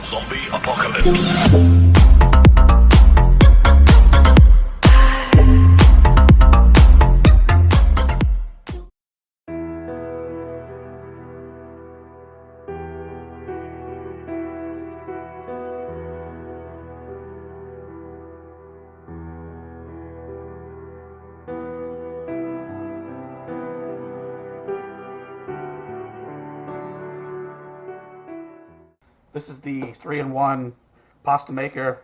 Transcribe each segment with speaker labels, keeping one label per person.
Speaker 1: Zombie apocalypse.
Speaker 2: This is the 3-in-1 pasta maker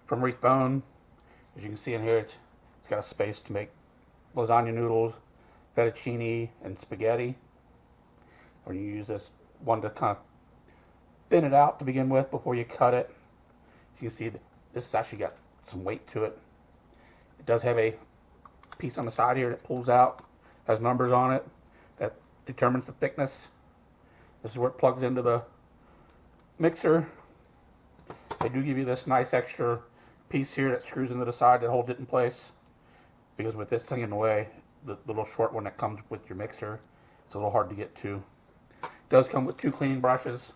Speaker 2: from Rethone. As you can see in here, it's got a space to make lasagna noodles, fettuccine, and spaghetti. Or you use this one to kind of thin it out to begin with before you cut it. As you can see, this has actually got some weight to it. It does have a piece on the side here that pulls out, has numbers on it that determines the thickness. This is where it plugs into the mixer. They do give you this nice extra piece here that screws into the side that holds it in place, because with this thing in the way, the little short one that comes with your mixer, it's a little hard to get to. It does come with 2 cleaning brushes.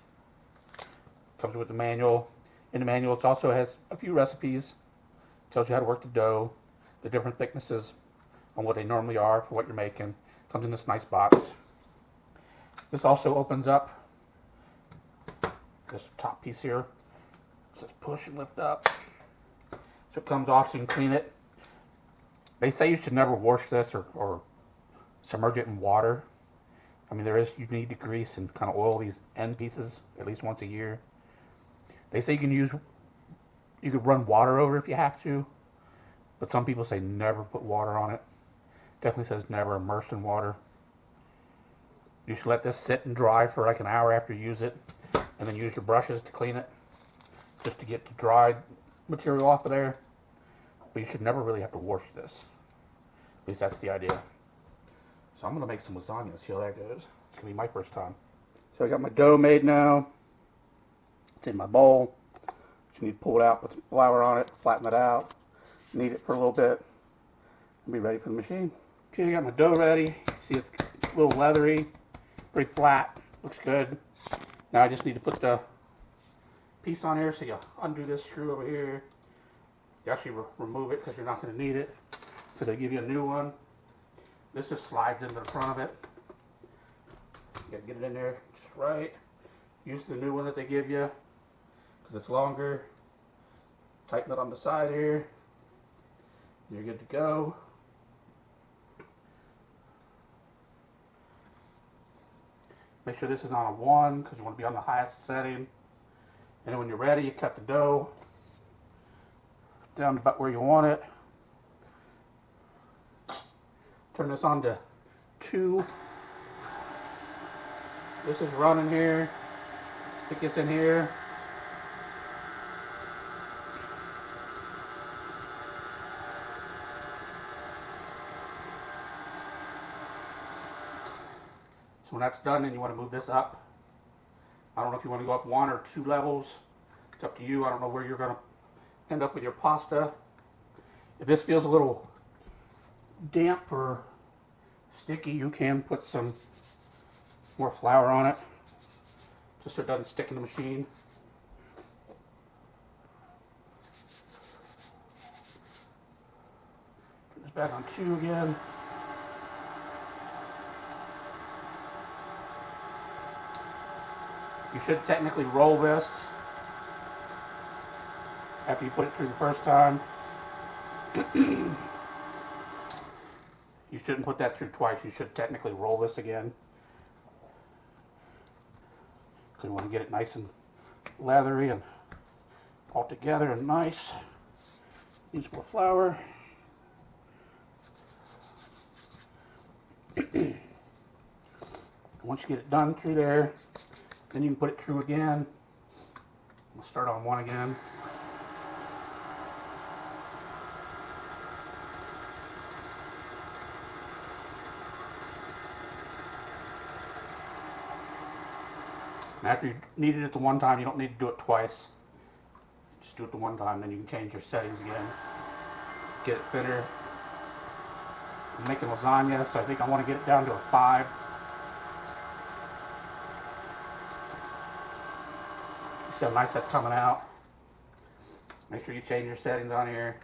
Speaker 2: Comes with the manual. In the manual, it also has a few recipes. Tells you how to work the dough, the different thicknesses on what they normally are for what you're making. Comes in this nice box. This also opens up. This top piece here, it says push and lift up, so it comes off so you can clean it. They say you should never wash this or submerge it in water. I mean, you need to grease and kind of oil these end pieces at least once a year. They say you could run water over if you have to, but some people say never put water on it. Definitely says never immersed in water. You should let this sit and dry for like an hour after you use it, and then use your brushes to clean it, just to get the dried material off of there. But you should never really have to wash this. At least that's the idea. So I'm going to make some lasagna, see how that goes. It's going to be my first time. So I got my dough made now. It's in my bowl. Just need to pull it out, put some flour on it, flatten it out, knead it for a little bit, and be ready for the machine. Okay, I got my dough ready. See, it's a little leathery, pretty flat, looks good. Now I just need to put the piece on here, so you undo this screw over here. You actually remove it because you're not going to need it, because they give you a new one. This just slides into the front of it. You got to get it in there just right. Use the new one that they give you because it's longer. Tighten it on the side here. You're good to go. Make sure this is on a 1 because you want to be on the highest setting. And then when you're ready, you cut the dough down to about where you want it. Turn this on to 2. This is running here. Stick this in here. So when that's done, then you want to move this up. I don't know if you want to go up 1 or 2 levels. It's up to you. I don't know where you're going to end up with your pasta. If this feels a little damp or sticky, you can put some more flour on it, just so it doesn't stick in the machine. Put this back on 2 again. You should technically roll this after you put it through the first time. You shouldn't put that through twice. You should technically roll this again, because you want to get it nice and leathery and all together and nice. Use more flour. Once you get it done through there, then you can put it through again. We'll start on 1 again. And after you kneaded it the 1 time, you don't need to do it twice. Just do it the 1 time, then you can change your settings again. Get it thinner. I'm making lasagna, so I think I want to get it down to a 5. See how nice that's coming out. Make sure you change your settings on here.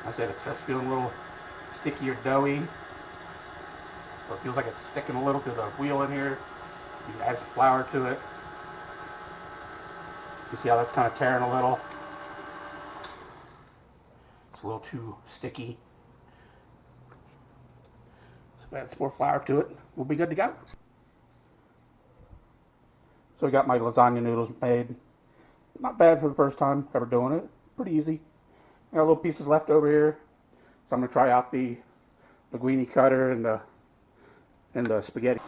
Speaker 2: I said it starts feeling a little sticky or doughy. So it feels like it's sticking a little to the wheel in here. You can add some flour to it. You see how that's kind of tearing a little? It's a little too sticky. So add some more flour to it. We'll be good to go. So we got my lasagna noodles made. Not bad for the first time ever doing it. Pretty easy. I got little pieces left over here. So I'm going to try out the linguine cutter and the spaghetti.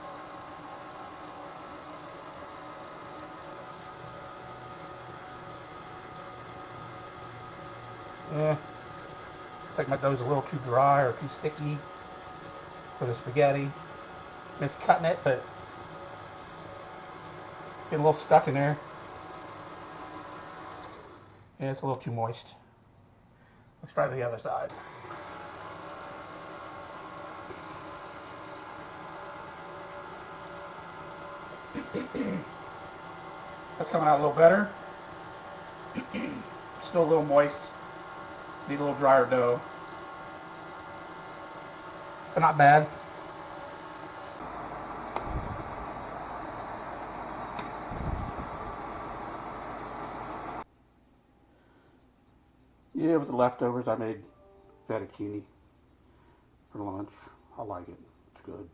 Speaker 2: Yeah, looks like my dough's a little too dry or too sticky for the spaghetti. It's cutting it, but getting a little stuck in there. Yeah, it's a little too moist. Let's try the other side. That's coming out a little better. Still a little moist. Need a little drier dough. But not bad. Yeah, with the leftovers I made fettuccine for lunch. I like it. It's good.